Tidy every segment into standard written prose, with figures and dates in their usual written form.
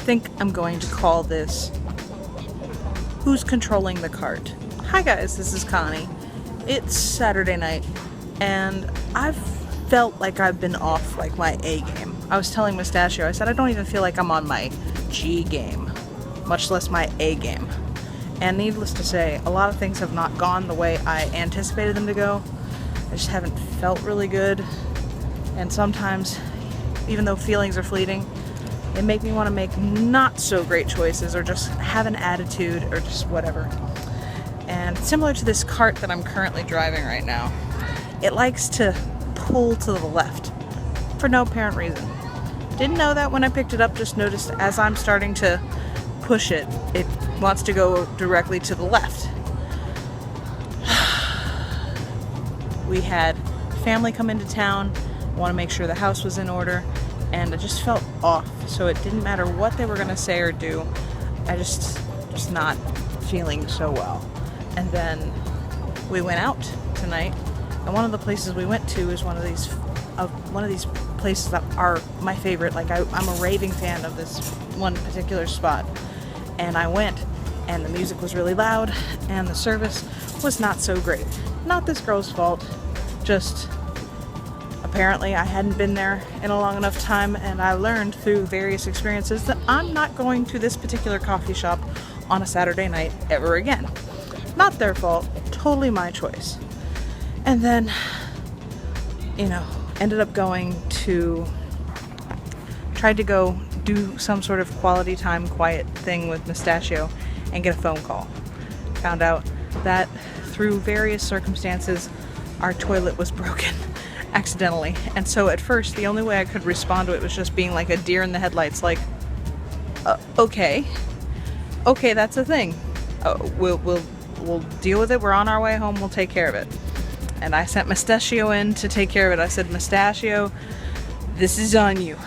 think I'm going to call this Who's Controlling the Cart? Hi guys, this is Connie. It's Saturday night, and I've felt like I've been off like my A game. I was telling Mustachio, I said I don't even feel like I'm on my G game, much less my A game. And needless to say, a lot of things have not gone the way I anticipated them to go. I just haven't felt really good. And sometimes, even though feelings are fleeting, it make me want to make not so great choices or just have an attitude or just whatever. And similar to this cart that I'm currently driving right now, it likes to pull to the left for no apparent reason. Didn't know that when I picked it up, just noticed as I'm starting to push it, it wants to go directly to the left. We had family come into town, want to make sure the house was in order, and I just felt off, so it didn't matter what they were going to say or do. I just not feeling so well. And then we went out tonight, and one of the places we went to is one of these places that are my favorite. Like I'm a raving fan of this one particular spot, and I went, and the music was really loud, and the service was not so great. Not this girl's fault, just apparently I hadn't been there in a long enough time, and I learned through various experiences that I'm not going to this particular coffee shop on a Saturday night ever again. Not their fault, totally my choice. And then, ended up tried to go do some sort of quality time quiet thing with Mustachio and get a phone call. Found out that through various circumstances, our toilet was broken accidentally. And so at first, the only way I could respond to it was just being like a deer in the headlights, like, okay, that's a thing. We'll deal with it. We're on our way home. We'll take care of it. And I sent Mustachio in to take care of it. I said, Mustachio, this is on you.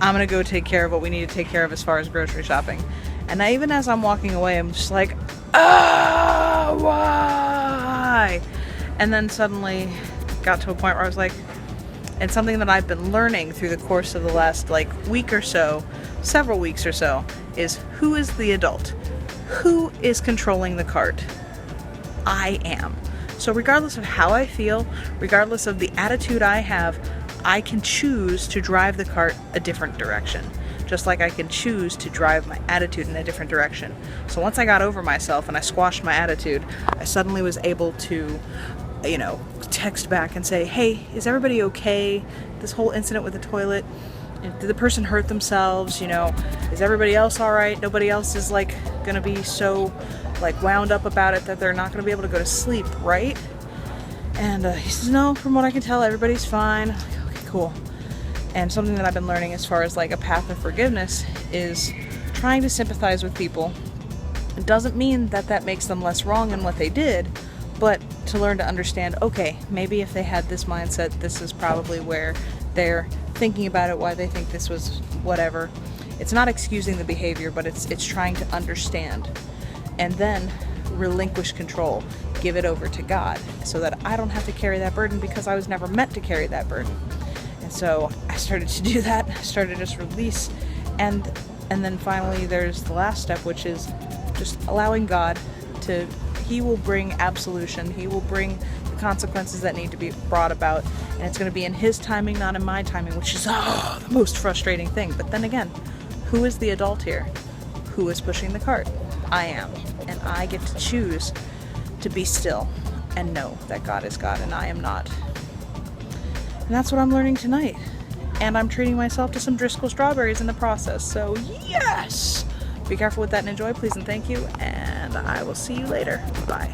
I'm going to go take care of what we need to take care of as far as grocery shopping. And even as I'm walking away, I'm just like, why? And then suddenly got to a point where I was like, and something that I've been learning through the course of the last week or so, several weeks or so, is who is the adult? Who is controlling the cart? I am. So regardless of how I feel, regardless of the attitude I have, I can choose to drive the cart a different direction. Just like I can choose to drive my attitude in a different direction. So once I got over myself and I squashed my attitude, I suddenly was able to, text back and say, hey, is everybody okay? This whole incident with the toilet, did the person hurt themselves? Is everybody else all right? Nobody else is gonna be so wound up about it that they're not gonna be able to go to sleep, right? And he says, no, from what I can tell, everybody's fine. I'm like, okay, cool. And something that I've been learning as far as a path of forgiveness is trying to sympathize with people. It doesn't mean that makes them less wrong in what they did, but to learn to understand, okay, maybe if they had this mindset, this is probably where they're thinking about it, why they think this was whatever. It's not excusing the behavior, but it's trying to understand. And then relinquish control, give it over to God, so that I don't have to carry that burden, because I was never meant to carry that burden. And so I started to do that. I started to just release, and then finally there's the last step, which is just allowing God to. He will bring absolution. He will bring the consequences that need to be brought about, and it's going to be in His timing, not in my timing, which is the most frustrating thing. But then again, who is the adult here? Who is pushing the cart? I am, and I get to choose to be still and know that God is God and I am not. And that's what I'm learning tonight. And I'm treating myself to some Driscoll strawberries in the process. So yes! Be careful with that and enjoy, please and thank you. And I will see you later. Bye.